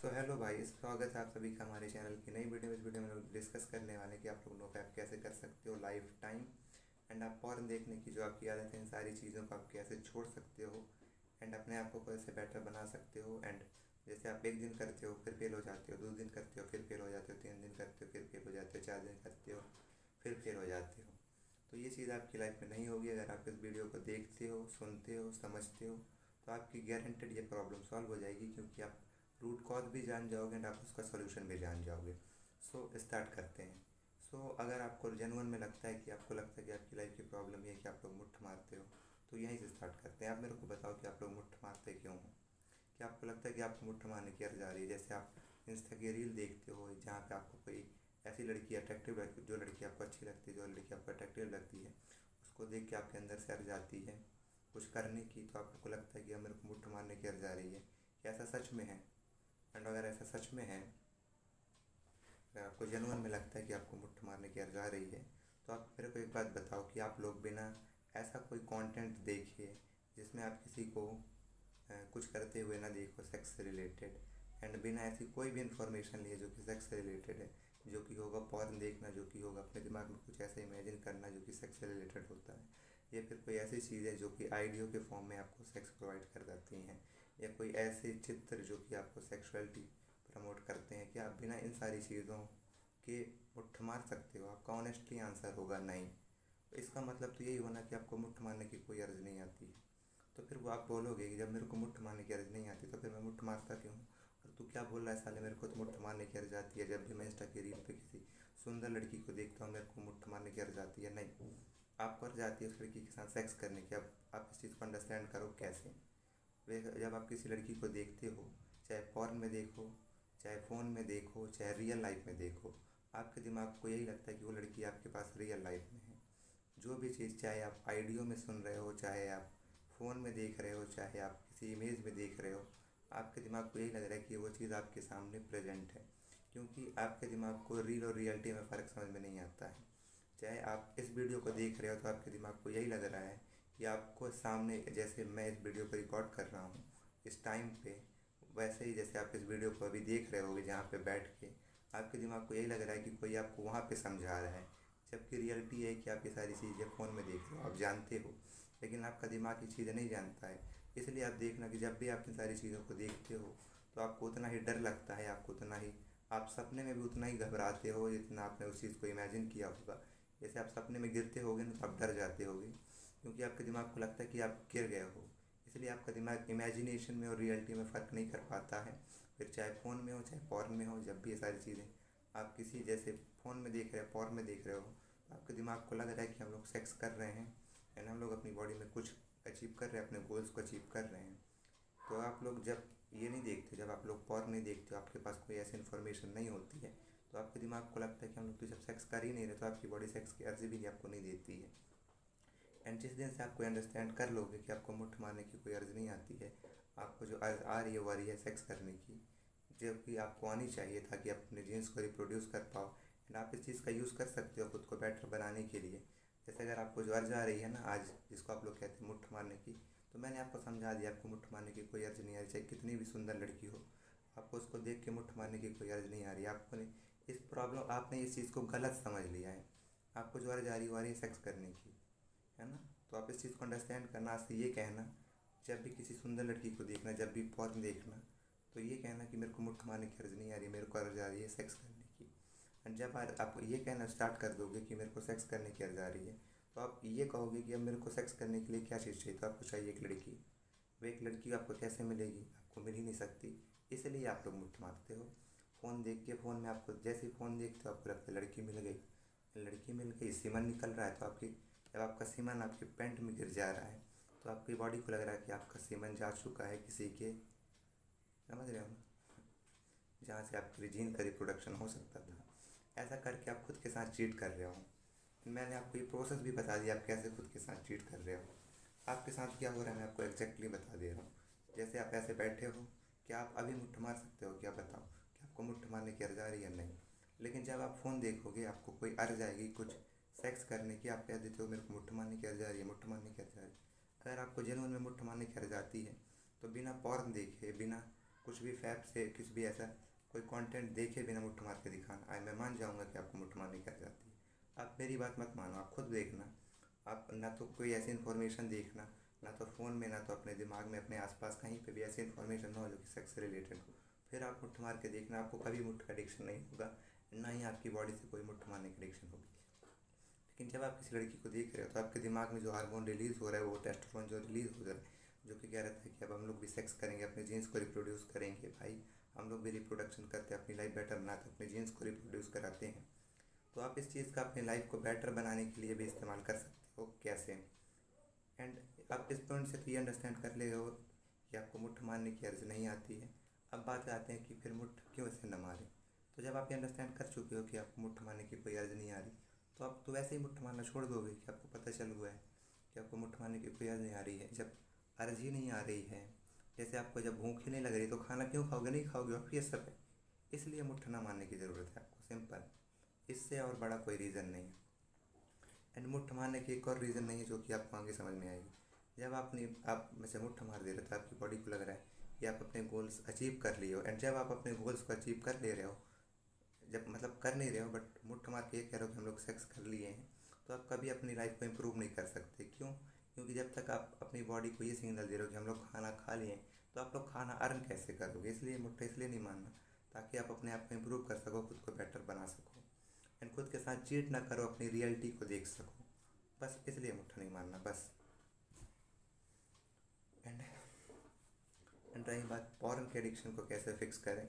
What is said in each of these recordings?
So hello भाई, स्वागत है आप सभी का हमारे चैनल की नई वीडियो में। इस वीडियो में हम लोग डिस्कस करने वाले हैं कि आप लोग नो ऐप कैसे कर सकते हो लाइफ टाइम, एंड आप पॉर्न देखने की जो आपकी आदत है इन सारी चीज़ों को आप कैसे छोड़ सकते हो, एंड अपने आप को कैसे बेटर बना सकते हो। एंड जैसे आप एक दिन करते हो फिर फेल हो जाते हो, 2 दिन करते हो फिर फेल हो जाते हो, 3 दिन करते हो फिर फेल हो जाते हो, 4 दिन करते हो फिर फेल हो जाते हो। तो ये चीज़ आपकी लाइफ में नहीं होगी अगर आप इस वीडियो को देखते हो, सुनते हो, समझते हो। तो आपकी गारंटेड ये प्रॉब्लम सॉल्व हो जाएगी, क्योंकि आप रूट कॉज भी जान जाओगे एंड आप उसका सोल्यूशन भी जान जाओगे। सो स्टार्ट करते हैं। अगर आपको जेन्युइन में लगता है कि आपकी लाइफ की प्रॉब्लम ये है कि आप लोग मुट्ठ मारते हो, तो यहीं से स्टार्ट करते हैं। आप मेरे को बताओ कि आप लोग मुट्ठ मारते क्यों हो? क्या आपको लगता है कि आपको मुट्ठ मारने की अर्ज आ रही है? जैसे आप इंस्टा की रील देखते हो जहाँ पे आपको कोई ऐसी लड़की अट्रैक्टिव लगती, जो लड़की आपको अच्छी लगती है, जो लड़की आपको अट्रैक्टिव लगती है, उसको देख के आपके अंदर से अर्ज आती है कुछ करने की, तो आपको लगता है कि अब मेरे को मुट्ठ मारने की अर्ज आ रही है। क्या ऐसा सच में है? एंड अगर ऐसा सच में है, अगर आपको जेनुइन में लगता है कि आपको मुट्ठ मारने की अर्ज आ रही है, तो आप मेरे को एक बात बताओ कि आप लोग बिना ऐसा कोई कंटेंट देखे जिसमें आप किसी को कुछ करते हुए ना देखो सेक्स से रिलेटेड, एंड बिना ऐसी कोई भी इंफॉर्मेशन लिए जो कि सेक्स से रिलेटेड है, जो कि होगा पॉर्न देखना, जो कि होगा अपने दिमाग में कुछ ऐसा इमेजिन करना जो कि सेक्स से रिलेटेड होता है, या फिर कोई ऐसी चीज़ है जो कि आइडियो के फॉर्म में आपको सेक्स प्रोवाइड कर देती हैं, या कोई ऐसे चित्र जो कि आपको सेक्सुअलिटी प्रमोट करते हैं, कि आप बिना इन सारी चीज़ों के मुट्ठ मार सकते हो? आपका ऑनेस्टली आंसर होगा नहीं। तो इसका मतलब तो यही होना कि आपको मुट्ठ मारने की कोई अर्ज़ नहीं आती है। तो फिर वो आप बोलोगे कि जब मेरे को मुट्ठ मारने की अर्ज़ नहीं आती तो फिर मैं मुट्ठ मारता क्यों? और तू क्या बोल रहा है साले, मेरे को तो मुट्ठ मारने की अर्ज़ आती है। जब भी मैं इंस्टा की रील पे किसी सुंदर लड़की को देखता हूँ मेरे को मुट्ठ मारने की अर्ज़ आती है। नहीं, आपको अर्ज़ आती है उस लड़की के साथ सेक्स करने की। अब आप इस चीज़ को अंडरस्टैंड करो कैसे। वे जब आप किसी लड़की को देखते हो, चाहे पॉर्न में देखो, चाहे फ़ोन में देखो, चाहे रियल लाइफ में देखो, आपके दिमाग को यही लगता है कि वो लड़की आपके पास रियल लाइफ में है। जो भी चीज़, चाहे आप ऑडियो में सुन रहे हो, चाहे आप फ़ोन में देख रहे हो, चाहे आप किसी इमेज में देख रहे हो, आपके दिमाग को यही लग रहा है कि वो चीज़ आपके सामने प्रेजेंट है, क्योंकि आपके दिमाग को रील और रियलिटी में फ़र्क समझ में नहीं आता है। चाहे आप इस वीडियो को देख रहे हो तो आपके दिमाग को यही लग रहा है कि आपको सामने, जैसे मैं इस वीडियो को रिकॉर्ड कर रहा हूँ इस टाइम पे, वैसे ही जैसे आप इस वीडियो को अभी देख रहे होगे जहाँ पे बैठ के, आपके दिमाग को यही लग रहा है कि कोई आपको वहाँ पे समझा रहा है। जबकि रियलिटी है कि आप ये सारी चीज़ें फ़ोन में देख रहे हो, आप जानते हो, लेकिन आपका दिमाग ये चीज़ें नहीं जानता है। इसलिए आप देखना कि जब भी आप इन सारी चीज़ों को देखते हो तो आपको उतना ही डर लगता है, आपको उतना ही, आप सपने में भी उतना ही घबराते हो जितना आपने उस चीज़ को इमेजिन किया होगा। जैसे आप सपने में गिरते होगे ना तो आप डर जाते होगे, क्योंकि आपके दिमाग को लगता है कि आप गिर गए हो। इसलिए आपका दिमाग इमेजिनेशन में और रियलिटी में फ़र्क नहीं कर पाता है। फिर चाहे फ़ोन में हो चाहे पॉर्न में हो, जब भी ये सारी चीज़ें आप किसी, जैसे फ़ोन में देख रहे हो, पॉर्न में देख रहे हो, तो आपके दिमाग को लग रहा है कि हम लोग सेक्स कर रहे हैं एंड हम लोग अपनी बॉडी में कुछ अचीव कर रहे हैं, अपने गोल्स को अचीव कर रहे हैं। तो आप लोग जब ये नहीं देखते, जब आप लोग पॉर्न नहीं देखते हो, आपके पास कोई ऐसी इन्फॉर्मेशन नहीं होती है, तो आपके दिमाग को लगता है कि हम लोग तो जब सेक्स कर ही नहीं रहे, तो आपकी बॉडी सेक्स की अर्जी भी आपको नहीं देती है। एंड जिस दिन से आपको अंडरस्टैंड कर लोगे कि आपको मुट्ठ मारने की कोई अर्ज़ नहीं आती है, आपको जो अर्ज़ आ रही है वो आ रही है सेक्स करने की, जो कि आपको आनी चाहिए ताकि आप अपने जीन्स को रिप्रोड्यूस कर पाओ। एंड आप इस चीज़ का यूज़ कर सकते हो खुद को बेटर बनाने के लिए। जैसे अगर आपको जो अर्ज़ आ रही है ना आज, जिसको आप लोग कहते हैं मुट्ठ मारने की, तो मैंने आपको समझा दिया, आपको मुट्ठ मारने की कोई अर्ज़ नहीं आ रही, चाहे कितनी भी सुंदर लड़की हो, आपको उसको देख के मुट्ठ मारने की कोई अर्ज़ नहीं आ रही। आपको इस प्रॉब्लम, आपने इस चीज़ को गलत समझ लिया है। आपको जो अर्ज़ आ रही है वो आ रही है सेक्स करने की, है ना? तो आप इस चीज़ को अंडरस्टैंड करना। आज से ये कहना, जब भी किसी सुंदर लड़की को देखना, जब भी पॉर्न देखना, तो ये कहना कि मेरे को मुट्ठ मारने की अर्ज़ नहीं आ रही, मेरे को अर्ज़ आ रही है सेक्स करने की। एंड जब आप ये कहना स्टार्ट कर दोगे कि मेरे को सेक्स करने की अर्ज़ आ रही है, तो आप ये कहोगे कि अब मेरे को सेक्स करने के लिए क्या चीज़ चाहिए? तो आपको चाहिए एक लड़की। वो एक लड़की आपको कैसे मिलेगी? आपको मिल ही नहीं सकती। इसलिए आप लोग मुट्ठ मारते हो। फ़ोन देख के, फ़ोन में आपको, जैसे ही फ़ोन देखते हो आपको लगता है लड़की मिल गई, लड़की मिल गई, सीमन निकल रहा है, तो आपकी, जब आपका सीमन आपके पैंट में गिर जा रहा है तो आपकी बॉडी को लग रहा है कि आपका सीमन जा चुका है किसी के, समझ रहे हो ना, जहाँ से आपकी जीन का रिप्रोडक्शन हो सकता था। ऐसा करके आप खुद के साथ चीट कर रहे हो। मैंने आपको ये प्रोसेस भी बता दिया आप कैसे खुद के साथ चीट कर रहे हो। आपके साथ क्या हो रहा है मैं आपको एग्जैक्टली बता दे रहा हूँ। जैसे आप ऐसे बैठे हो, क्या आप अभी मुट्ठ मार सकते हो? क्या बताओ कि आपको मुट्ठ मारने की अर्ज़ आ रही है? नहीं। लेकिन जब आप फ़ोन देखोगे आपको कोई अर्ज़ आएगी कुछ सेक्स करने की, आप कह देते हो मेरे को मुट्ठ मारने की अर्ज़ आ रही है, मुट्ठ मारने की अर्ज़ आ रही है। अगर आपको जेनुइन में मुट्ठ मारने की अर्ज़ आती है तो बिना पॉर्न देखे, बिना कुछ भी फैप से कुछ भी ऐसा कोई कंटेंट देखे बिना मुट्ठ मार के दिखाना, मैं मान जाऊँगा कि आपको मुट्ठ मारनी क्या जाती है। आप मेरी बात मत मानो, आप खुद देखना। आप ना तो कोई ऐसी इन्फॉर्मेशन देखना, ना तो फ़ोन में, ना तो अपने दिमाग में, अपने आसपास कहीं पे भी ऐसी इन्फॉर्मेशन ना हो जो कि सेक्स से रिलेटेड हो। फिर आप मुट्ठ मार के देखना, आपको कभी मुट्ठ का एडिक्शन नहीं होगा, ना ही आपकी बॉडी से कोई मुट्ठ मारने की एडिक्शन होगी। लेकिन जब आप किसी लड़की को देख रहे हो तो आपके दिमाग में जो हार्मोन रिलीज़ हो रहा है, वो टेस्टोस्टेरोन जो रिलीज़ हो रहा है, जो कि कह रहा था कि अब हम लोग भी सेक्स करेंगे, अपने जीन्स को रिप्रोड्यूस करेंगे। भाई हम लोग भी रिप्रोडक्शन करते हैं, अपनी लाइफ बेटर बनाते हैं, अपने जीन्स को रिप्रोड्यूस कराते हैं। तो आप इस चीज़ का अपनी लाइफ को बेटर बनाने के लिए भी इस्तेमाल कर सकते हो। कैसे? एंड आप इस पॉइंट से तो ये अंडरस्टैंड कर ले हो कि आपको मुट्ठ मारने की अर्ज नहीं आती है। अब बात आते हैं कि फिर मुट्ठ क्यों इसे न मारे। तो जब आप ये अंडरस्टैंड कर चुके हो कि आपको मुट्ठ मारने की कोई अर्ज नहीं आ रही, तो आप तो वैसे ही मुट्ठ मारना छोड़ दोगे कि आपको पता चल हुआ है कि आपको मुट्ठ मारने की कोई अर्ज नहीं आ रही है। जब अर्ज ही नहीं आ रही है, जैसे आपको जब भूख ही नहीं लग रही तो खाना क्यों खाओगे? नहीं खाओगे, और ये सब है। इसलिए मुट्ठ ना मारने की ज़रूरत है आपको, सिंपल। इससे और बड़ा कोई रीज़न नहीं है। एंड मुट्ठ मारने की एक और रीज़न नहीं है जो कि आपको आगे समझ में आएगी। जब आप में से मुट्ठ मार दे रहे हो तो आपकी बॉडी को लग रहा है कि आप अपने गोल्स अचीव कर लिए हो। एंड जब आप अपने गोल्स को अचीव कर ले रहे हो, जब मतलब कर नहीं रहे हो बट मुट्ठ मार के ये कह रहे हो कि हम लोग सेक्स कर लिए हैं, तो आप कभी अपनी लाइफ को इम्प्रूव नहीं कर सकते। क्यों? क्योंकि जब तक आप अपनी बॉडी को ये सिग्नल दे रहे हो कि हम लोग खाना खा लिए, तो आप लोग खाना अर्न कैसे करोगे? इसलिए मुट्ठ इसलिए नहीं मानना, ताकि आप अपने आप को इम्प्रूव कर सको, खुद को बेटर बना सको, एंड खुद के साथ चीट ना करो, अपनी रियलिटी को देख सको। बस इसलिए मुट्ठ नहीं मानना, बस। एंड रही बात पॉर्न के एडिक्शन को कैसे फिक्स करें,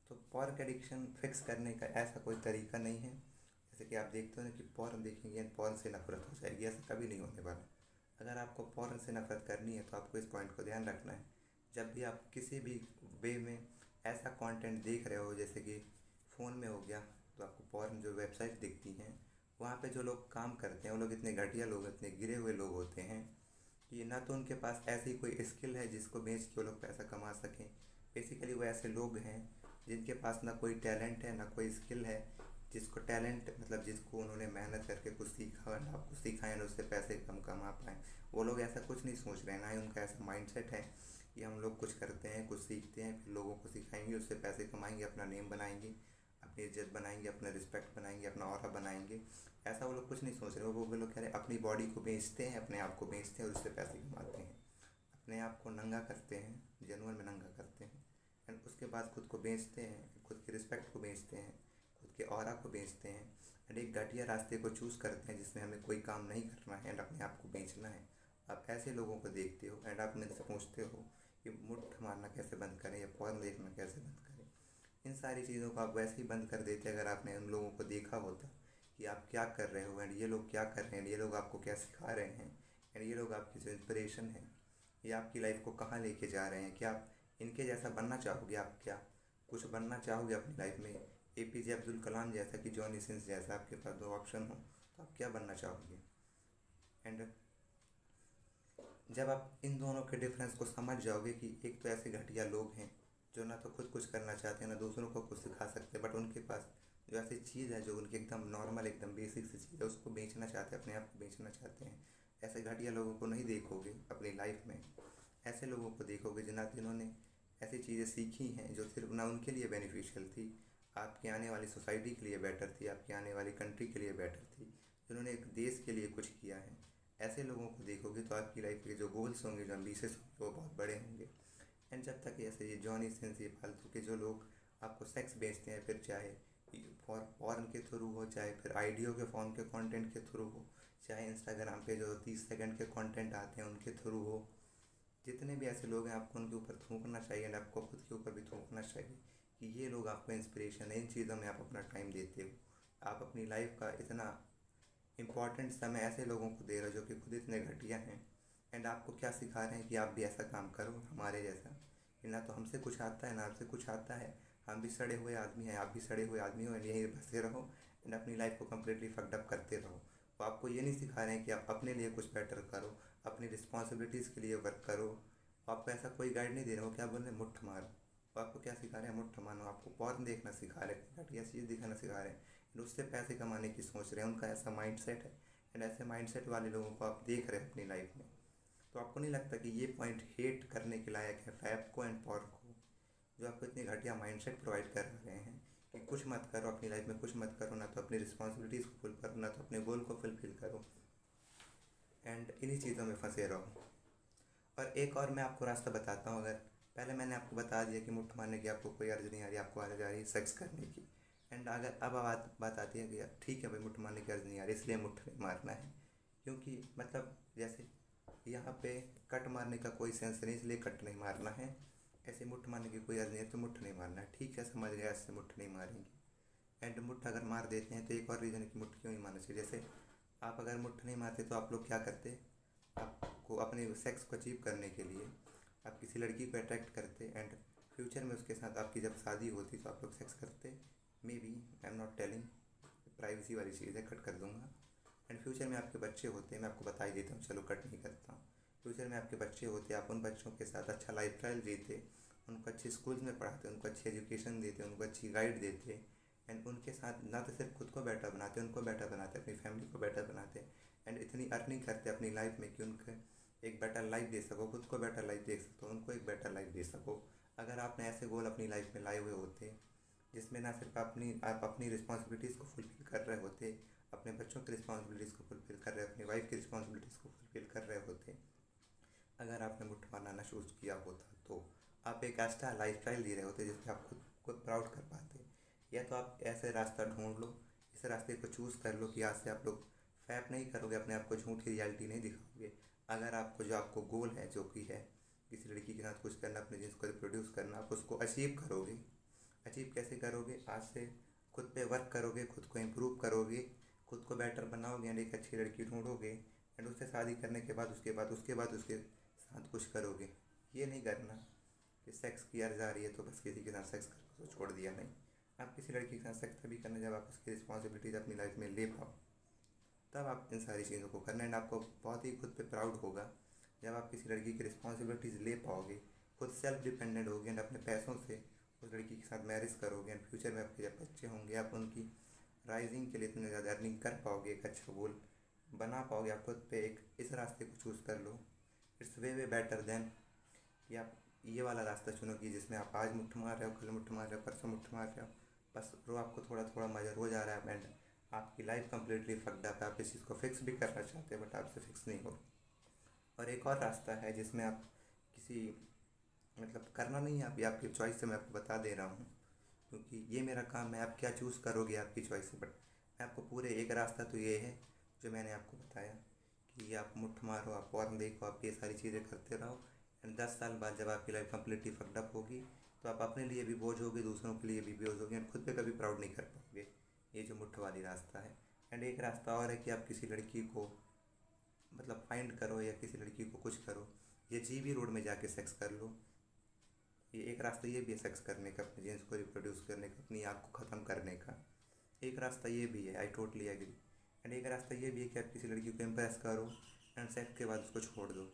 तो पॉर्न के एडिक्शन फिक्स करने का ऐसा कोई तरीका नहीं है। जैसे कि आप देखते हो ना कि पॉर्न देखेंगे एंड पॉर्न से नफरत हो जाएगी, ऐसा कभी नहीं होने वाला। अगर आपको पॉर्न से नफरत करनी है तो आपको इस पॉइंट को ध्यान रखना है। जब भी आप किसी भी वे में ऐसा कंटेंट देख रहे हो, जैसे कि फ़ोन में हो गया, तो आपको पॉर्न जो वेबसाइट दिखती हैं, वहाँ पे जो लोग काम करते हैं वो लोग इतने घटिया लोग, इतने गिरे हुए लोग होते हैं कि ना तो उनके पास ऐसी कोई स्किल है जिसको बेच के वो लोग पैसा कमा सकें। बेसिकली वो ऐसे लोग हैं जिनके पास ना कोई टैलेंट है, ना कोई स्किल है। जिसको टैलेंट मतलब जिसको उन्होंने मेहनत करके कुछ सीखा और आपको सिखाएं और उससे पैसे कम कमा पाएँ, वो लोग ऐसा कुछ नहीं सोच रहे हैं। ना ही उनका ऐसा माइंडसेट है कि हम लोग कुछ करते हैं, कुछ सीखते हैं, फिर लोगों को सिखाएंगे, उससे पैसे कमाएंगे, अपना नेम बनाएंगे, अपनी इज्जत बनाएंगे, अपना रिस्पेक्ट बनाएंगे, अपना ऑरा बनाएंगे। ऐसा वो लोग कुछ नहीं सोच रहे। वो लोग कह रहे हैं अपनी बॉडी को बेचते हैं, अपने आप को बेचते हैं और उससे पैसे कमाते हैं। अपने आप को नंगा करते हैं, जेनुअन में नंगा करते हैं, एंड उसके बाद खुद को बेचते हैं, खुद की रिस्पेक्ट को बेचते हैं, खुद के ऑरा को बेचते हैं, एंड एक घटिया रास्ते को चूज़ करते हैं जिसमें हमें कोई काम नहीं करना है एंड अपने आप को बेचना है। आप ऐसे लोगों को देखते हो एंड आप मेरे से पूछते हो कि मुट्ठ मारना कैसे बंद करें या पॉर्न देखना कैसे बंद करें। इन सारी चीज़ों को आप वैसे ही बंद कर देते अगर आपने उन लोगों को देखा होता कि आप क्या कर रहे हो एंड ये लोग क्या कर रहे हैं, ये लोग आपको क्या सिखा रहे हैं, एंड ये लोग आपकी जो इंस्पिरेशन है, ये आपकी लाइफ को कहाँ लेके जा रहे हैं। क्या आप इनके जैसा बनना चाहोगे? आप क्या कुछ बनना चाहोगे अपनी लाइफ में? APJ अब्दुल कलाम जैसा कि जॉनी सिंस जैसा आपके पास दो ऑप्शन हो, तो आप क्या बनना चाहोगे? एंड जब आप इन दोनों के डिफरेंस को समझ जाओगे कि एक तो ऐसे घटिया लोग हैं जो ना तो खुद कुछ करना चाहते हैं, ना दूसरों को कुछ सिखा सकते, बट उनके पास जो ऐसी चीज़ है जो उनकी एकदम नॉर्मल, एकदम बेसिक सी चीज़ है, उसको बेचना चाहते हैं, अपने आप को बेचना चाहते हैं। ऐसे घटिया लोगों को नहीं देखोगे अपनी लाइफ में। ऐसे लोगों को देखोगे जिन्होंने ऐसी चीज़ें सीखी हैं जो सिर्फ ना उनके लिए बेनिफिशियल थी, आपकी आने वाली सोसाइटी के लिए बेटर थी, आपकी आने वाली कंट्री के लिए बेटर थी, जिन्होंने एक देश के लिए कुछ किया है। ऐसे लोगों को देखोगे तो आपकी लाइफ के जो गोल्स होंगे, जो एम्बिशंस होंगे, वो बहुत बड़े होंगे। एंड जब तक ऐसे ये जॉनी सिंस, ये फालतू के जो लोग आपको सेक्स बेचते हैं, फिर चाहे फॉर्न के थ्रू हो, चाहे फिर आइडियो के फॉर्म के कंटेंट के थ्रू हो, चाहे इंस्टाग्राम पे जो 30 सेकंड के कंटेंट आते हैं उनके थ्रू हो, जितने भी ऐसे लोग हैं आपको उनके ऊपर थूकना चाहिए एंड आपको खुद के ऊपर भी थूकना चाहिए कि ये लोग आपको इंस्पिरेशन है। इन चीज़ों में आप अपना टाइम देते हो, आप अपनी लाइफ का इतना इम्पॉर्टेंट समय ऐसे लोगों को दे रहे हो जो कि खुद इतने घटिया हैं, एंड आपको क्या सिखा रहे हैं कि आप भी ऐसा काम करो हमारे जैसा। कि ना तो हमसे कुछ आता है, ना आपसे कुछ आता है, हम भी सड़े हुए आदमी हैं, आप भी सड़े हुए आदमी हो, एंड यहीं बसे रहो एंड अपनी लाइफ को कम्प्लीटली फकडअप करते रहो। वो आपको ये नहीं सिखा रहे हैं कि आप अपने लिए कुछ बेटर करो, अपनी रिस्पॉन्सिबिलिटीज़ के लिए वर्क करो। आपको ऐसा कोई गाइड नहीं दे रहा हो, क्या बोल रहे हैं मुट्ठ मारो। वो आपको क्या सिखा रहे हैं? मुट्ठ मारो। आपको पॉर्न देखना सिखा रहे हैं, घटिया चीज़ दिखाना सिखा रहे हैं, एंड उससे पैसे कमाने की सोच रहे हैं। उनका ऐसा माइंडसेट है, एंड ऐसे माइंडसेट वाले लोगों को आप देख रहे हैं अपनी लाइफ में। तो आपको नहीं लगता कि ये पॉइंट हेट करने के लायक है फैप को एंड पॉर्न को? जो आपको इतनी घटिया माइंडसेट प्रोवाइड कर रहे हैं कि कुछ मत करो अपनी लाइफ में, कुछ मत करो, ना तो अपनी रिस्पॉन्सिबिलिटीज़ को फुल करो, ना तो अपने गोल को फुलफिल करो, एंड इन्हीं चीज़ों में फंसे रहो। और एक और मैं आपको रास्ता बताता हूँ। अगर पहले मैंने आपको बता दिया कि मुट्ठ मारने की आपको कोई अर्ज नहीं आ रही, आपको अर्ज आ रही है सेक्स करने की, एंड अगर अब बात आती है कि यार ठीक है भाई, मुट्ठ मारने की अर्ज नहीं आ रही इसलिए मुट्ठ नहीं मारना है, क्योंकि मतलब जैसे यहाँ पे कट मारने का कोई सेंस नहीं इसलिए कट नहीं मारना है, ऐसे मुट्ठ मारने की कोई अर्ज नहीं है तो मुट्ठ नहीं मारना है। ठीक है, समझ गया, ऐसे मुट्ठ नहीं मारेंगे। एंड मुट्ठ अगर मार देते हैं तो एक और रीज़न है कि मुट्ठ क्यों नहीं मारना चाहिए। जैसे आप अगर मुट्ठ नहीं मारते तो आप लोग क्या करते, आपको अपने सेक्स को अचीव करने के लिए आप किसी लड़की को अट्रैक्ट करते, एंड फ्यूचर में उसके साथ आपकी जब शादी होती तो आप लोग सेक्स करते। May be, I am not telling, privacy वाली चीज़ है, कट कर दूंगा। एंड फ्यूचर में आपके बच्चे होते हैं, मैं आपको बता ही देता हूँ, चलो कट नहीं करता हूँ। फ्यूचर में आपके बच्चे होते, आप उन बच्चों के साथ अच्छा लाइफ स्टाइल जीते, उनको अच्छे स्कूल्स में पढ़ाते, उनको अच्छी एजुकेशन देते, उनको अच्छी गाइड देते, एंड उनके साथ ना तो सिर्फ खुद को बेटर बनाते, उनको बेटर बनाते, अपनी फैमिली को बेटर बनाते, एंड इतनी अर्निंग करते अपनी लाइफ में कि उनको एक बेटर लाइफ दे सको, खुद को बेटर लाइफ दे सको, उनको एक बेटर लाइफ दे सको। अगर आपने ऐसे गोल अपनी लाइफ में लाए हुए होते जिसमें ना सिर्फ आप अपनी रिस्पॉन्सिबिलिटीज़ को फुलफिल कर रहे होते, अपने बच्चों की रिस्पॉन्सिबिलिटीज़ को फुलफिल कर रहे, अपनी वाइफ की रिस्पॉन्सिबिलिटीज़ को फुलफिल कर रहे होते, अगर आपने मुट्ठ मारना शुरू किया होता तो आप एक ऐसा लाइफ स्टाइल जी रहे होते जिसमें आप खुद प्राउड कर पाते। या तो आप ऐसे रास्ता ढूंढ लो, इस रास्ते को चूज़ कर लो कि आज से आप लोग फैप नहीं करोगे, अपने आप को झूठी रियलिटी नहीं दिखाओगे। अगर आपको जो आपको गोल है, जो कि है किसी लड़की के साथ कुछ करना, अपने जिस को रिप्रोड्यूस करना, आप उसको अचीव करोगे। अचीव कैसे करोगे? आज से खुद पे वर्क करोगे, खुद को इम्प्रूव करोगे, खुद को बेटर बनाओगे, एंड एक अच्छी लड़की ढूंढोगे, एंड उससे शादी करने के बाद उसके साथ कुछ करोगे। ये नहीं करना कि सेक्स की अर्ज आ रही है तो बस किसी के साथ सेक्स करके उसको छोड़ दिया। नहीं, आप किसी लड़की के साथ सेक्स तभी करना जब आप उसकी रिस्पॉन्सिबिलिटीज अपनी लाइफ में ले पाओ, तब आप इन सारी चीज़ों को करना। एंड आपको बहुत ही खुद पे प्राउड होगा जब आप किसी लड़की की रिस्पॉन्सिबिलिटीज़ ले पाओगे, खुद सेल्फ डिपेंडेंट होगे, एंड अपने पैसों से उस लड़की के साथ मैरिज करोगे, एंड फ्यूचर में आपके जब बच्चे होंगे आप उनकी राइजिंग के लिए इतने ज़्यादा अर्निंग कर पाओगे, एक अच्छा गोल बना पाओगे। आप खुद पे एक इस रास्ते को चूज़ कर लो। इट्स वे बेटर देन कि आप ये वाला रास्ता चुनो कि जिसमें आप आज मुट्ठ मार रहे हो, कल मुट्ठ मार रहे हो, परसों मुट्ठ मार रहे हो, बस रो आपको थोड़ा थोड़ा मजा हो जा रहा है, एंड आपकी लाइफ कम्प्लीटली फक्ड अप है। आप इस चीज़ को फिक्स भी करना चाहते हैं बट आपसे फिक्स नहीं हो। और एक और रास्ता है जिसमें आप किसी मतलब करना नहीं है, आप ये आपकी चॉइस से मैं आपको बता दे रहा हूँ, क्योंकि ये मेरा काम है, आप क्या चूज़ करोगे आपकी चॉइस है। बट मैं आपको पूरे एक रास्ता तो ये है जो मैंने आपको बताया कि आप मुट्ठ मारो, आप पॉर्न देखो, आप ये सारी चीज़ें करते रहो, एंड 10 साल बाद जब आपकी लाइफ कम्प्लीटली फक्ड अप होगी तो आप अपने लिए भी बोझ होगे, दूसरों के लिए भी बोझ होगे, एंड खुद पे कभी प्राउड नहीं कर पाओगे। ये जो मुट्ठ वाली रास्ता है। एंड एक रास्ता और है कि आप किसी लड़की को मतलब फाइंड करो या किसी लड़की को कुछ करो, ये जीबी रोड में जाके सेक्स कर लो। ये एक रास्ता ये भी है सेक्स करने का, अपने जेंस को रिप्रोड्यूस करने का, अपनी आँख को ख़त्म करने का। एक रास्ता ये भी है, आई टोटली एग्री। एंड एक रास्ता ये भी है कि आप किसी लड़की को इम्प्रेस करो एंड सेक्स के बाद उसको छोड़ दो।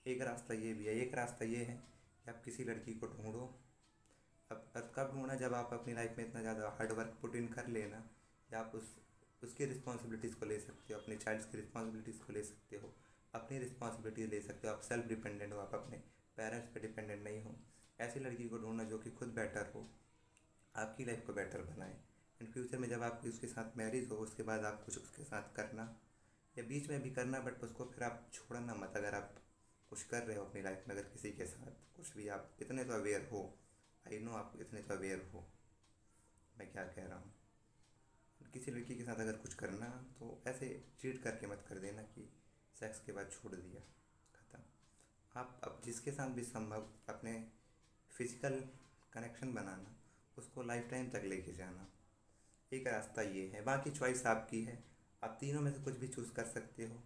एक रास्ता ये भी है। एक रास्ता ये है कि आप किसी लड़की को ढूंढो। अब कब ढूंढना, जब आप अपनी लाइफ में इतना ज़्यादा हार्ड वर्क पुट इन कर लेना कि आप उसकी रिस्पॉन्सिबिलिटीज़ को ले सकते हो, अपने चाइल्ड्स की रिस्पॉन्सिबिलिटीज़ को ले सकते हो, अपनी रिस्पॉन्सिबिलिटीज़ ले सकते हो, आप सेल्फ डिपेंडेंट हो, आप अपने पेरेंट्स पे डिपेंडेंट नहीं हो। ऐसी लड़की को ढूंढना जो कि खुद बेटर हो, आपकी लाइफ को बेटर बनाए, एंड फ्यूचर में जब आपकी उसके साथ मैरिज हो उसके बाद आप कुछ उसके साथ करना या बीच में भी करना, बट उसको फिर आप छोड़ना मत। अगर आप कुछ कर रहे हो अपनी लाइफ में, अगर किसी के साथ कुछ भी, आप इतने तो अवेयर हो, आई नो आप इतने तो अवेयर हो मैं क्या कह रहा हूँ। किसी लड़की के साथ अगर कुछ करना तो ऐसे चीट करके मत कर देना कि सेक्स के बाद छोड़ दिया, ख़त्म। आप अब जिसके साथ भी संभव अपने फिजिकल कनेक्शन बनाना, उसको लाइफ टाइम तक लेके जाना, एक रास्ता ये है। बाकी चॉइस आपकी है, आप तीनों में से कुछ भी चूज़ कर सकते हो,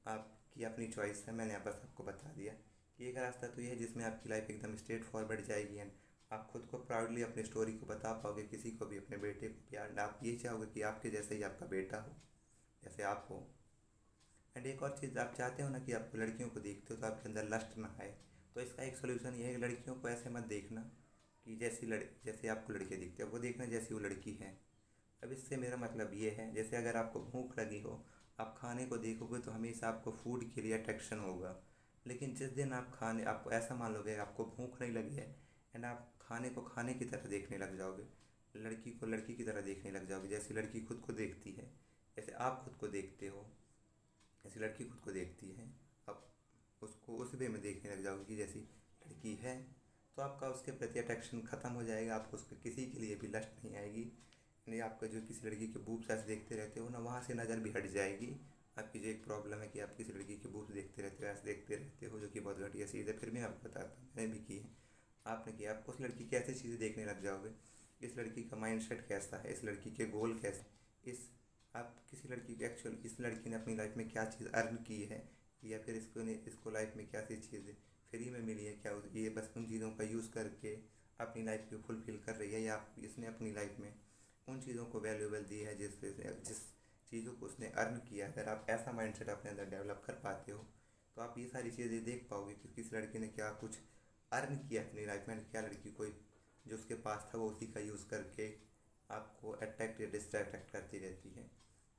आपकी अपनी चॉइस है। मैंने बस आपको बता दिया कि एक रास्ता तो ये है जिसमें आपकी लाइफ एकदम स्ट्रेट फॉरवर्ड जाएगी, एंड आप खुद को प्राउडली अपनी स्टोरी को बता पाओगे किसी को भी, अपने बेटे को भी। एंड आप ये चाहोगे कि आपके जैसे ही आपका बेटा हो, जैसे आप हो। एंड एक और चीज़, आप चाहते हो ना कि आप लड़कियों को देखते हो तो आपके अंदर लस्ट ना आए, तो इसका एक सोल्यूशन ये है कि लड़कियों को ऐसे मत देखना कि जैसे आपको लड़के दिखते हो वो देखना जैसी वो लड़की है। अब इससे मेरा मतलब ये है, जैसे अगर आपको भूख लगी हो, आप खाने को देखोगे तो हमेशा आपको फूड के लिए अट्रैक्शन होगा, लेकिन जिस दिन आपको ऐसा मान लोगे आपको भूख नहीं लगी है एंड आप खाने को खाने की तरह देखने लग जाओगे, लड़की को लड़की की तरह देखने लग जाओगे। जैसे लड़की खुद को देखती है, जैसे आप खुद को देखते हो, जैसे लड़की खुद को देखती है, आप उसको उस वे में देखने लग जाओगे कि जैसी लड़की है। तो आपका उसके प्रति अट्रैक्शन ख़त्म हो जाएगा, आपको उसके किसी के लिए भी लस्ट नहीं आएगी। यानी आपका जो किसी लड़की के बूब्स ऐसे देखते रहते हो ना, वहाँ से नज़र भी हट जाएगी। आपकी जो एक प्रॉब्लम है कि आप किसी लड़की के बूब्स देखते रहते हो, ऐसे देखते रहते हो, जो कि बहुत घटिया चीज़ है। फिर भी मैं आपको बताता हूँ, मैंने भी की है, आपने किया। आप उस लड़की की ऐसी चीज़ें देखने लग जाओगे, इस लड़की का माइंड सेट कैसा है, इस लड़की के गोल कैसे, इस आप किसी लड़की के एक्चुअल इस लड़की ने अपनी लाइफ में क्या चीज़ अर्न की है, या फिर इसको लाइफ में क्या सी चीज़ फ्री में मिली है, क्या ये बस उन चीज़ों का यूज़ करके अपनी लाइफ को फुलफिल कर रही है, या इसने अपनी लाइफ में उन चीज़ों को वैल्यूएबल दी है जिस चीज़ों को उसने अर्न किया। अगर आप ऐसा माइंडसेट अपने अंदर डेवलप कर पाते हो तो आप ये सारी चीज़ें देख पाओगे कि किस लड़की ने क्या कुछ अर्न किया अपनी लाइफ में, क्या लड़की कोई जो उसके पास था वो उसी का यूज़ करके आपको अट्रैक्ट या डिस्ट्रैक्ट करती रहती है।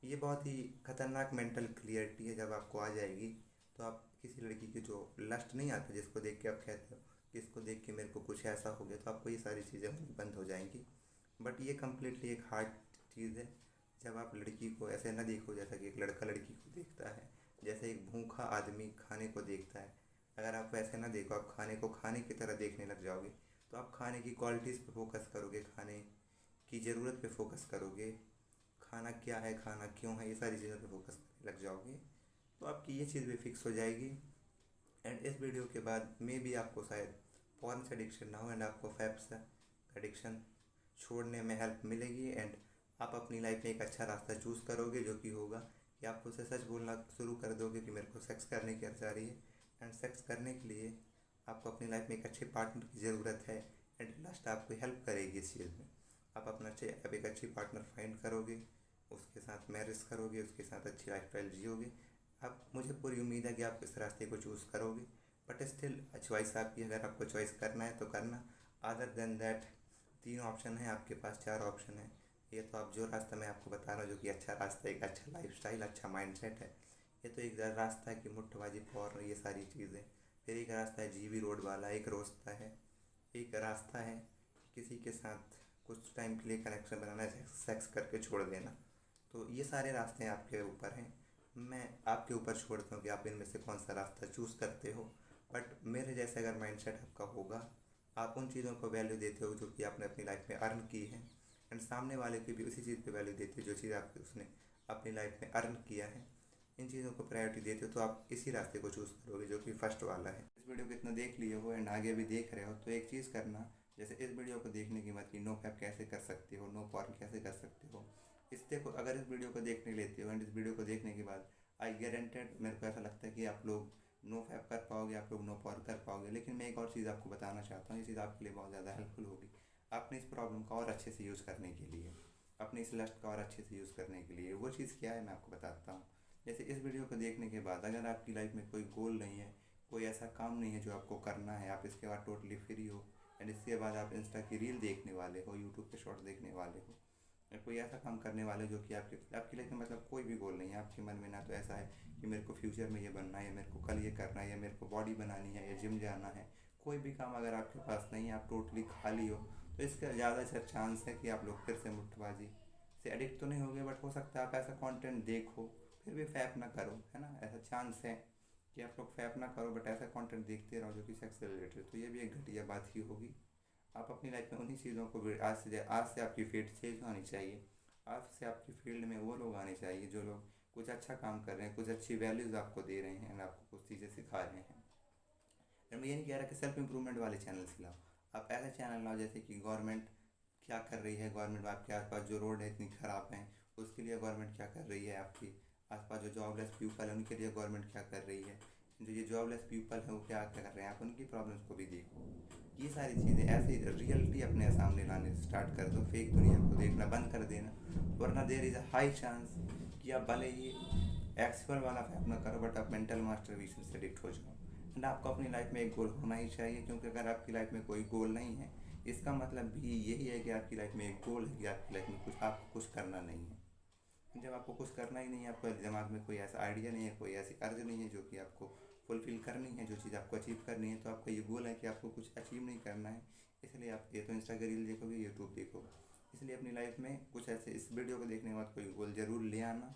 ये बहुत ही खतरनाक मेंटल क्लियरिटी है। जब आपको आ जाएगी तो आप किसी लड़की की जो लस्ट नहीं आता, जिसको देख के आप कहते हो कि इसको देख के मेरे को कुछ ऐसा हो गया, तो आपको ये सारी चीज़ें होनी बंद हो जाएंगी। बट ये कम्प्लीटली एक हार्ड चीज़ है। जब आप लड़की को ऐसे ना देखो जैसा कि एक लड़का लड़की को देखता है, जैसे एक भूखा आदमी खाने को देखता है, अगर आप वैसे ना देखो, आप खाने को खाने की तरह देखने लग जाओगे, तो आप खाने की क्वालिटीज़ पे फोकस करोगे, खाने की ज़रूरत पे फोकस करोगे, खाना क्या है, खाना क्यों है, ये सारी चीज़ों पे फोकस करने लग जाओगे, तो आपकी ये चीज़ भी फिक्स हो जाएगी। एंड इस वीडियो के बाद मे भी आपको शायद पॉर्न से एडिक्शन ना हो, एंड आपको फैप्स एडिक्शन छोड़ने में हेल्प मिलेगी। एंड आप अपनी लाइफ में एक अच्छा रास्ता चूज़ करोगे, जो कि होगा कि आप उससे सच बोलना शुरू कर दोगे कि मेरे को सेक्स करने की अर्ज आ रही है। एंड सेक्स करने के लिए आपको अपनी लाइफ में एक अच्छे पार्टनर की ज़रूरत है, एंड लास्ट आपको हेल्प करेगी इस चीज़ में। आप एक अच्छी पार्टनर फाइंड करोगे, उसके साथ मैरिज करोगे, उसके साथ अच्छी लाइफस्टाइल जियोगे। आप मुझे पूरी उम्मीद है कि आप इस रास्ते को चूज़ करोगे, बट स्टिल चॉइस आपकी। अगर आपको चॉइस करना है तो करना, अदर देन दैट 3 ऑप्शन है आपके पास, 4 ऑप्शन है। ये तो आप जो रास्ता मैं आपको बता रहा हूँ, जो कि अच्छा रास्ता है, एक अच्छा लाइफस्टाइल, अच्छा माइंडसेट है, ये तो एक रास्ता है कि मुट्ठबाजी और ये सारी चीज़ें। फिर एक रास्ता है जीबी रोड वाला, एक रास्ता है किसी के साथ कुछ टाइम के लिए कनेक्शन बनाना है, सेक्स करके छोड़ देना। तो ये सारे रास्ते आपके ऊपर हैं, मैं आपके ऊपर छोड़ता हूँ कि आप इनमें से कौन सा रास्ता चूज़ करते हो। बट मेरे जैसे अगर माइंडसेट आपका होगा, आप उन चीज़ों को वैल्यू देते हो जो कि आपने अपनी लाइफ में अर्न की है, एंड सामने वाले की भी उसी चीज़ पे वैल्यू देते हो जो चीज़ उसने अपनी लाइफ में अर्न किया है, इन चीज़ों को प्रायोरिटी देते हो, तो आप इसी रास्ते को चूज़ करोगे जो कि फर्स्ट वाला है। इस वीडियो को इतना देख लिए हो एंड आगे भी देख रहे हो, तो एक चीज़ करना, जैसे इस वीडियो को देखने के बाद कि नो फैप कैसे कर सकते हो, नो पॉर्न कैसे कर सकते हो, इस देखो अगर इस वीडियो को देखने लेते हो एंड इस वीडियो को देखने के बाद आई गारंटेड, मेरे को ऐसा लगता है कि आप लोग नो फैप कर पाओगे, आप लोग नो पॉर्न कर पाओगे। लेकिन मैं एक और चीज़ आपको बताना चाहता हूँ, ये चीज़ आपके लिए बहुत ज़्यादा हेल्पफुल होगी अपने इस प्रॉब्लम का और अच्छे से यूज़ करने के लिए, अपनी इस लस्ट का और अच्छे से यूज़ करने के लिए। वो चीज़ क्या है मैं आपको बताता हूँ। जैसे इस वीडियो को देखने के बाद अगर आपकी लाइफ में कोई गोल नहीं है, कोई ऐसा काम नहीं है जो आपको करना है, आप इसके बाद टोटली फ्री हो, एंड इसके बाद आप इंस्टा की रील देखने वाले हो, यूट्यूब पे शॉर्ट देखने वाले हो, या कोई ऐसा काम करने वाले जो कि आपकी लाइफ में मतलब कोई भी गोल नहीं है आपके मन में, ना तो ऐसा है कि मेरे को फ्यूचर में ये बनना है, मेरे को कल ये करना है, या मेरे को बॉडी बनानी है, या जिम जाना है, कोई भी काम अगर आपके पास नहीं है, आप टोटली खाली हो, तो इसका ज़्यादा चांस है कि आप लोग फिर से मुट्ठबाजी से एडिक्ट तो नहीं होंगे, बट हो सकता है आप ऐसा कंटेंट देखो फिर भी फैप ना करो, है ना। ऐसा चांस है कि आप लोग फैप ना करो बट ऐसा कंटेंट देखते रहो जो कि सेक्स से रिलेटेड, तो ये भी एक घटिया बात ही होगी। आप अपनी लाइफ में उन्हीं चीज़ों को आज से आपकी फील्ड चेंज होनी चाहिए। आज से आपकी फील्ड में वो लोग आने चाहिए जो लोग कुछ अच्छा काम कर रहे हैं, कुछ अच्छी वैल्यूज़ आपको दे रहे हैं, आपको कुछ चीज़ें सिखा रहे हैं। मैं ये नहीं कह रहा कि सेल्फ इम्प्रूवमेंट वाले चैनल्स लाओ, आप ऐसे चैनल लाओ जैसे कि गवर्नमेंट क्या कर रही है, गवर्नमेंट आपके आसपास जो रोड है इतनी ख़राब है उसके लिए गवर्नमेंट क्या कर रही है, आपकी आसपास जो जॉबलेस पीपल है उनके लिए गवर्नमेंट क्या कर रही है, जो ये जॉबलेस पीपल है वो क्या क्या कर रहे हैं, आप उनकी प्रॉब्लम्स को भी देखो। ये सारी चीज़ें ऐसे रियलिटी अपने सामने लाने स्टार्ट कर दो, फेक दुनिया को देखना बंद कर देना, वरना there is a high chance कि आप भले ही एक्चुअल वाला फैप ना करो बट आप मेंटल मास्टरबेशन से एडिक्ट हो जाओ। एंड आपको अपनी लाइफ में एक गोल होना ही चाहिए, क्योंकि अगर आपकी लाइफ में कोई गोल नहीं है इसका मतलब भी यही है कि आपकी लाइफ में एक गोल है कि आपकी लाइफ में आपको कुछ करना नहीं है। जब आपको कुछ करना ही नहीं है, आपके दिमाग में कोई ऐसा आइडिया नहीं है, कोई ऐसी अर्ज नहीं है जो कि आपको फुलफ़िल करनी है, जो चीज़ आपको अचीव करनी है, तो आपका ये गोल है कि आपको कुछ अचीव नहीं करना है, इसलिए आप ये तो इंस्टा के रील देखोगे, यूट्यूब देखोगे, इसलिए अपनी लाइफ में कुछ ऐसे इस वीडियो को देखने के बाद कोई गोल ज़रूर ले आना।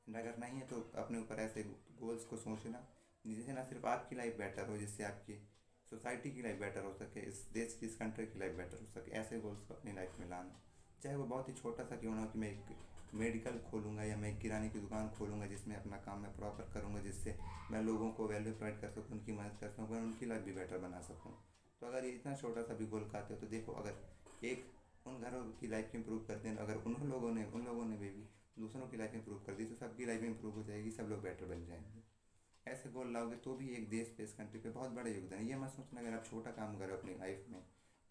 एंड अगर नहीं है तो अपने ऊपर ऐसे गोल्स को सोचना जिससे ना सिर्फ आपकी लाइफ बेटर हो, जिससे आपकी सोसाइटी की लाइफ बेटर हो सके, इस देश की, इस कंट्री की लाइफ बेटर हो सके। ऐसे गोल्स को अपनी लाइफ में लाना, चाहे वो बहुत ही छोटा सा क्यों ना हो कि मैं एक मेडिकल खोलूँगा या मैं एक किराने की दुकान खोलूँगा जिसमें अपना काम मैं प्रॉपर करूँगा, जिससे मैं लोगों को वैल्यू प्रोवाइड कर सकूँ, उनकी मदद कर सकूँ, उनकी लाइफ भी बेटर बना सकूँ। तो अगर ये इतना छोटा सा भी गोल खाते हो तो देखो, अगर एक उन घरों की लाइफ इंप्रूव करते हैं, अगर उन लोगों ने भी दूसरों की लाइफ इंप्रूव कर दी तो सबकी लाइफ इंप्रूव हो जाएगी, सब लोग बेटर बन जाएंगे। ऐसे गोल लाओगे तो भी एक देश पे, इस कंट्री पे बहुत बड़ा योगदान है। ये मत सोचना अगर आप छोटा काम करो अपनी लाइफ में,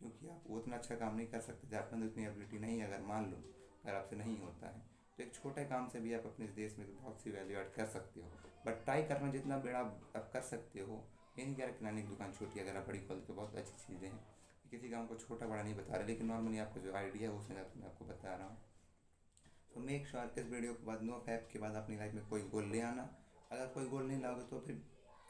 क्योंकि आप वो उतना अच्छा काम नहीं कर सकते, आपके अंदर उतनी एबिलिटी नहीं है। अगर मान लो अगर आपसे नहीं होता है तो एक छोटे काम से भी आप अपने देश में बहुत सी वैल्यू ऐड कर सकते हो। बट ट्राई करना जितना बड़ा आप कर सकते हो। ये नहीं कह रहा किराने की दुकान छोटी, अगर आप बड़ी खोलते हो बहुत अच्छी चीज़ें हैं, किसी काम को छोटा बड़ा नहीं बता रहे, लेकिन नॉर्मली आपको जो आइडिया है उसमें मैं आपको बता रहा हूँ। तो मेक श्योर इस वीडियो के बाद, नो फैप के बाद अपनी लाइफ में कोई गोल ले आना। अगर कोई गोल नहीं लाओगे तो फिर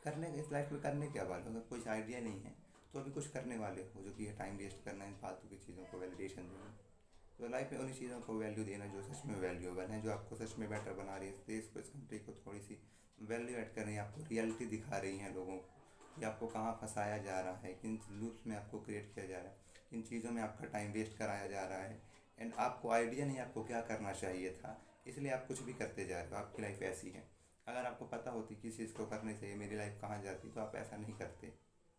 करने इस लाइफ में करने क्या वाले हो? अगर कुछ आइडिया नहीं है तो अभी कुछ करने वाले हो जो कि टाइम वेस्ट करना, इन फालतू की चीज़ों को वैलिडेशन देना। तो लाइफ में उन्हीं चीज़ों को वैल्यू देना जो सच में वैल्यूएबल है, जो आपको सच में बेटर बना रही है, इस देश को, इस कंट्री को थोड़ी सी वैल्यू ऐड कर रही है, आपको रियलिटी दिखा रही हैं लोगों को कि आपको कहाँ फंसाया जा रहा है, किन लूप्स में आपको क्रिएट किया जा रहा है, किन चीज़ों में आपका टाइम वेस्ट कराया जा रहा है। एंड आपको आइडिया नहीं आपको क्या करना चाहिए था, इसलिए आप कुछ भी करते जा रहे हो। आपकी लाइफ ऐसी है, अगर आपको पता होती किस चीज़ को करने से मेरी लाइफ कहाँ जाती तो आप ऐसा नहीं करते।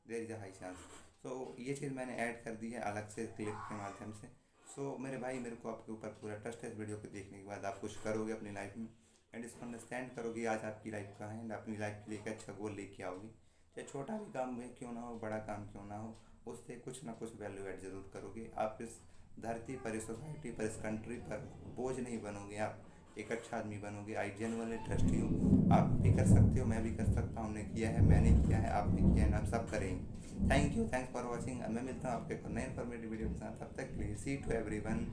There is a high chance. So ये चीज़ मैंने ऐड कर दी है अलग से क्लिप के माध्यम से। सो मेरे भाई, मेरे को आपके ऊपर पूरा ट्रस्ट है। इस वीडियो को देखने के बाद आप कुछ करोगे अपनी लाइफ में एंड इसको अंडरस्टैंड करोगे आज आपकी लाइफ का है, एंड अपनी लाइफ के लिए एक अच्छा गोल लेके आओगे। चाहे छोटा भी काम है क्यों ना हो, बड़ा काम क्यों ना हो, उससे कुछ ना कुछ वैल्यू ऐड जरूर करोगे। आप इस धरती पर, इस सोसाइटी पर, इस कंट्री पर बोझ नहीं बनोगे, आप एक अच्छा आदमी बनोगे। I genuinely trust you. आप भी कर सकते हो, मैं भी कर सकता हूँ, हमने किया है, मैंने किया है, आपने किया है, हम सब करेंगे। Thank you, thanks for watching. मैं मिलता हूँ आपके नए इन्फॉर्मेटिव वीडियो के साथ। तब तक के लिए सी टू एवरीवन।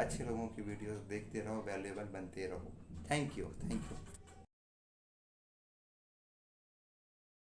अच्छे लोगों की वीडियोस देखते रहो, वैल्यूएबल बनते रहो। Thank you, thank you.